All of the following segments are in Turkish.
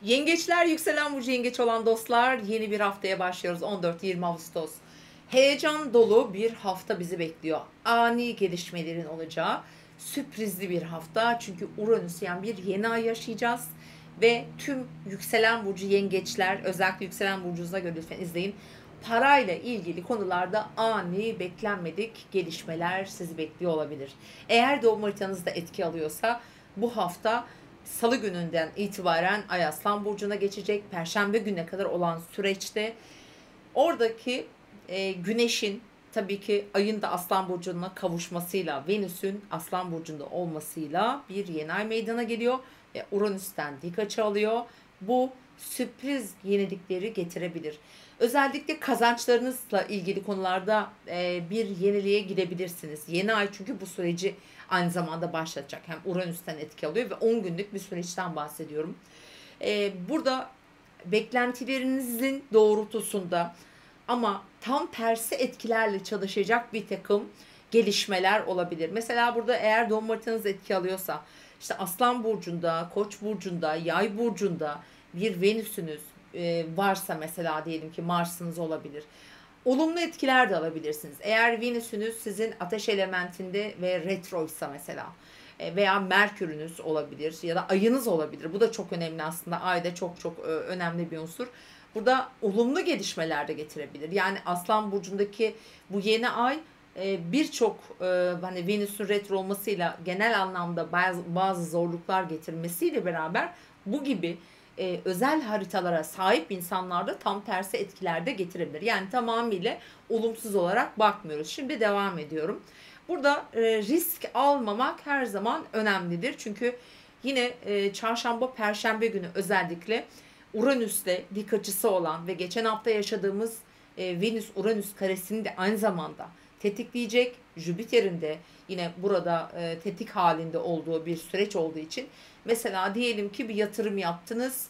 Yengeçler, yükselen burcu yengeç olan dostlar, yeni bir haftaya başlıyoruz. 14-20 Ağustos. Heyecan dolu bir hafta bizi bekliyor. Ani gelişmelerin olacağı sürprizli bir hafta. Çünkü Uranüs, yani bir yeni ay yaşayacağız. Ve tüm yükselen burcu yengeçler, özellikle yükselen burcunuza göre lütfen izleyin. Parayla ilgili konularda ani, beklenmedik gelişmeler sizi bekliyor olabilir. Eğer doğum haritanızda etki alıyorsa bu hafta Salı gününden itibaren Ay Aslan Burcu'na geçecek. Perşembe gününe kadar olan süreçte oradaki Güneş'in, tabii ki Ay'ın da Aslan Burcu'na kavuşmasıyla, Venüs'ün Aslan Burcu'nda olmasıyla bir yeni ay meydana geliyor. Ve Uranüs'ten dik açı alıyor. Bu sürpriz yenilikleri getirebilir. Özellikle kazançlarınızla ilgili konularda bir yeniliğe gidebilirsiniz. Yeni ay çünkü bu süreci aynı zamanda başlatacak. Hem Uranüs'ten etki alıyor ve 10 günlük bir süreçten bahsediyorum. Burada beklentilerinizin doğrultusunda ama tam tersi etkilerle çalışacak bir takım gelişmeler olabilir. Mesela burada eğer doğum haritanız etki alıyorsa, işte Aslan Burcu'nda, Koç Burcu'nda, Yay Burcu'nda bir Venüs'ünüz varsa, mesela diyelim ki Mars'ınız olabilir. Olumlu etkiler de alabilirsiniz. Eğer Venüs'ünüz sizin ateş elementinde ve retroysa mesela, veya Merkür'ünüz olabilir ya da ayınız olabilir. Bu da çok önemli aslında. Ay da çok çok önemli bir unsur. Burada olumlu gelişmeler de getirebilir. Yani Aslan Burcu'ndaki bu yeni ay birçok hani Venüs'ün retro olmasıyla genel anlamda bazı zorluklar getirmesiyle beraber bu gibi özel haritalara sahip insanlarda tam tersi etkiler de getirebilir. Yani tamamıyla olumsuz olarak bakmıyoruz. Şimdi devam ediyorum. Burada risk almamak her zaman önemlidir. Çünkü yine çarşamba, perşembe günü özellikle Uranüs'te dik açısı olan ve geçen hafta yaşadığımız Venüs-Uranüs karesini de aynı zamanda tetikleyecek. Jüpiter'in de yine burada tetik halinde olduğu bir süreç olduğu için, mesela diyelim ki bir yatırım yaptınız,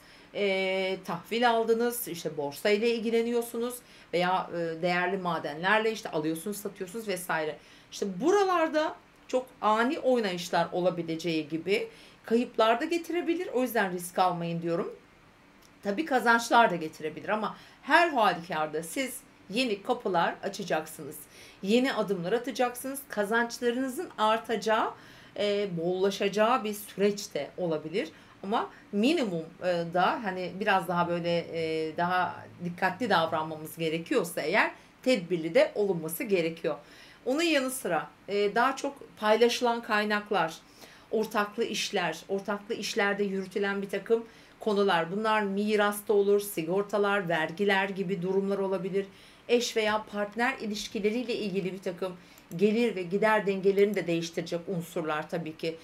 tahvil aldınız, işte borsa ile ilgileniyorsunuz veya değerli madenlerle işte alıyorsunuz, satıyorsunuz vesaire. İşte buralarda çok ani oynayışlar olabileceği gibi kayıplar da getirebilir. O yüzden risk almayın diyorum. Tabii kazançlar da getirebilir ama her halükarda siz yeni kapılar açacaksınız. Yeni adımlar atacaksınız. Kazançlarınızın artacağı, bollaşacağı bir süreç de olabilir. Ama minimum da hani biraz daha böyle daha dikkatli davranmamız gerekiyorsa eğer, tedbirli de olunması gerekiyor. Onun yanı sıra daha çok paylaşılan kaynaklar, ortaklı işlerde yürütülen bir takım konular. Bunlar mirasta olur, sigortalar, vergiler gibi durumlar olabilir. Eş veya partner ilişkileriyle ilgili bir takım gelir ve gider dengelerini de değiştirecek unsurlar tabii ki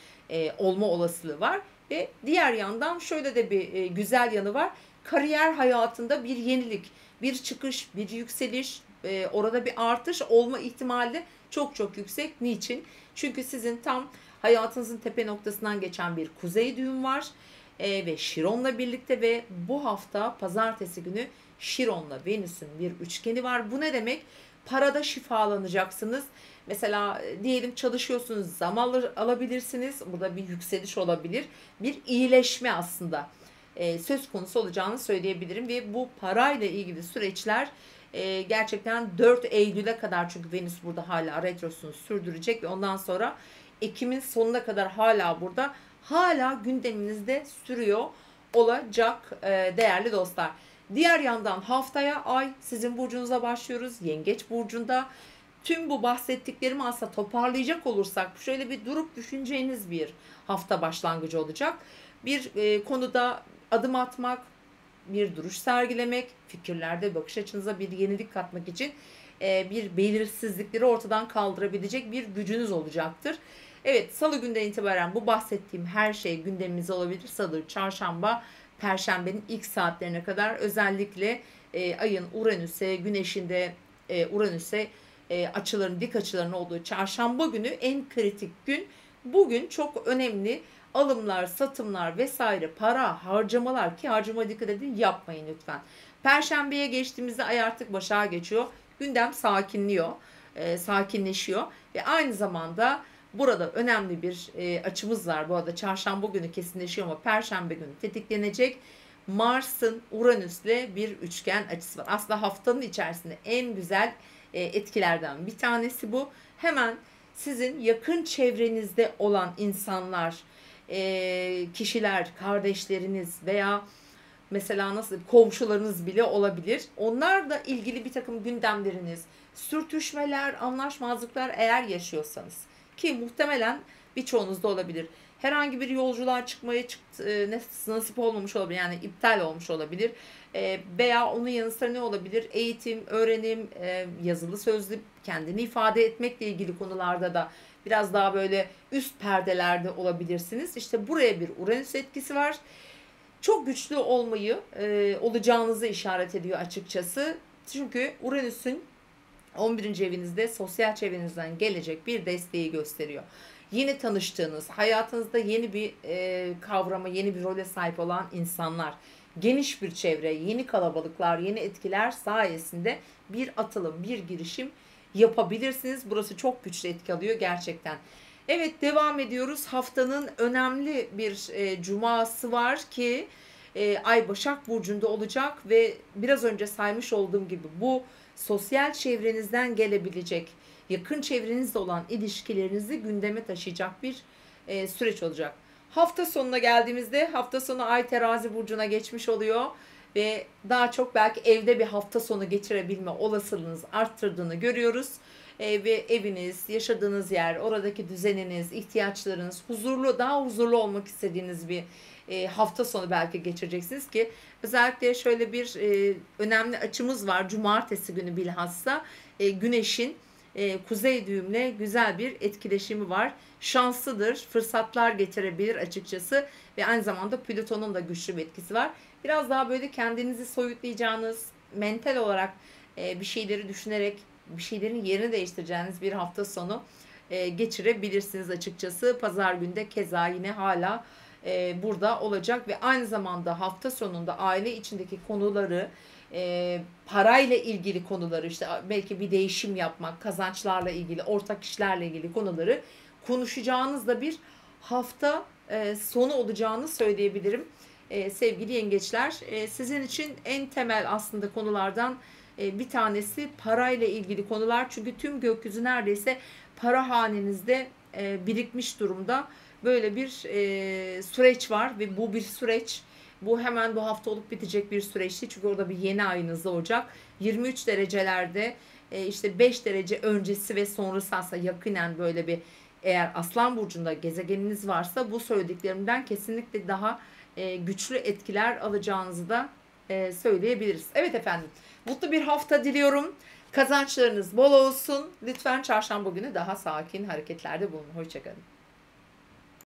olma olasılığı var. Ve diğer yandan şöyle de bir güzel yanı var. Kariyer hayatında bir yenilik, bir çıkış, bir yükseliş, orada bir artış olma ihtimali çok çok yüksek. Niçin? Çünkü sizin tam hayatınızın tepe noktasından geçen bir kuzey düğüm var ve Şiron'la birlikte ve bu hafta pazartesi günü Şiron'la Venüs'ün bir üçgeni var. Bu ne demek? Parada şifalanacaksınız. Mesela diyelim çalışıyorsunuz, zam alabilirsiniz. Burada bir yükseliş olabilir. Bir iyileşme aslında söz konusu olacağını söyleyebilirim. Ve bu parayla ilgili süreçler gerçekten 4 Eylül'e kadar, çünkü Venüs burada hala retrosunu sürdürecek ve ondan sonra Ekim'in sonuna kadar hala burada, hala gündeminizde sürüyor olacak değerli dostlar. Diğer yandan haftaya Ay sizin burcunuza başlıyoruz. Yengeç burcunda. Tüm bu bahsettiklerimi aslında toparlayacak olursak şöyle bir durup düşüneceğiniz bir hafta başlangıcı olacak. Bir konuda adım atmak, bir duruş sergilemek, fikirlerde bakış açınıza bir yenilik katmak için bir belirsizlikleri ortadan kaldırabilecek bir gücünüz olacaktır. Evet, Salı günden itibaren bu bahsettiğim her şey gündemimizde olabilir. Salı, çarşamba, perşembenin ilk saatlerine kadar özellikle ayın Uranüs'e, Güneş'in de Uranüs'e açıların, dik açıların olduğu çarşamba günü en kritik gün. Bugün çok önemli alımlar, satımlar vesaire, para, harcamalar, ki harcama dikkat edin, yapmayın lütfen. Perşembeye geçtiğimizde ay artık Başak'a geçiyor. Gündem sakinliyor, sakinleşiyor ve aynı zamanda burada önemli bir açımız var. Bu arada çarşamba günü kesinleşiyor ama perşembe günü tetiklenecek. Mars'ın Uranüs'le bir üçgen açısı var. Aslında haftanın içerisinde en güzel etkilerden bir tanesi bu. Hemen sizin yakın çevrenizde olan insanlar, kişiler, kardeşleriniz veya mesela nasıl komşularınız bile olabilir. Onlarla ilgili bir takım gündemleriniz, sürtüşmeler, anlaşmazlıklar eğer yaşıyorsanız, ki muhtemelen birçoğunuzda olabilir. Herhangi bir yolculuğa çıkmaya nasip olmamış olabilir. Yani iptal olmuş olabilir. Veya onun yanı sıra ne olabilir? Eğitim, öğrenim, yazılı sözlü kendini ifade etmekle ilgili konularda da biraz daha böyle üst perdelerde olabilirsiniz. İşte buraya bir Uranüs etkisi var. Çok güçlü olacağınızı işaret ediyor açıkçası. Çünkü Uranüs'ün 11. evinizde sosyal çevrenizden gelecek bir desteği gösteriyor. Yeni tanıştığınız, hayatınızda yeni bir kavrama, yeni bir role sahip olan insanlar, geniş bir çevre, yeni kalabalıklar, yeni etkiler sayesinde bir atılım, bir girişim yapabilirsiniz. Burası çok güçlü etki alıyor gerçekten. Evet, devam ediyoruz. Haftanın önemli bir cuması var ki Ay Başak Burcu'nda olacak ve biraz önce saymış olduğum gibi bu sosyal çevrenizden gelebilecek, yakın çevrenizde olan ilişkilerinizi gündeme taşıyacak bir süreç olacak. Hafta sonuna geldiğimizde hafta sonu Ay Terazi Burcu'na geçmiş oluyor ve daha çok belki evde bir hafta sonu geçirebilme olasılığınız arttırdığını görüyoruz. Ve eviniz, yaşadığınız yer, oradaki düzeniniz, ihtiyaçlarınız, daha huzurlu olmak istediğiniz bir hafta sonu belki geçireceksiniz ki özellikle şöyle bir önemli açımız var. Cumartesi günü bilhassa Güneş'in kuzey düğümle güzel bir etkileşimi var. Şanslıdır, fırsatlar getirebilir açıkçası ve aynı zamanda Plüton'un da güçlü bir etkisi var. Biraz daha böyle kendinizi soyutlayacağınız, mental olarak bir şeyleri düşünerek bir şeylerin yerini değiştireceğiniz bir hafta sonu geçirebilirsiniz açıkçası. Pazar günde keza yine hala burada olacak ve aynı zamanda hafta sonunda aile içindeki konuları, parayla ilgili konuları, işte belki bir değişim yapmak, kazançlarla ilgili, ortak işlerle ilgili konuları konuşacağınız da bir hafta sonu olacağını söyleyebilirim. Sevgili yengeçler, sizin için en temel aslında konulardan bir tanesi parayla ilgili konular. Çünkü tüm gökyüzü neredeyse para hanenizde birikmiş durumda. Böyle bir süreç var ve bu bir süreç. Bu hemen bu hafta olup bitecek bir süreçti. Çünkü orada bir yeni ayınız olacak. 23 derecelerde işte 5 derece öncesi ve sonrası aslında yakinen böyle bir, eğer Aslan Burcu'nda gezegeniniz varsa bu söylediklerimden kesinlikle daha güçlü etkiler alacağınızı da söyleyebiliriz. Evet efendim, mutlu bir hafta diliyorum. Kazançlarınız bol olsun. Lütfen çarşamba günü daha sakin hareketlerde bulunun. Hoşçakalın.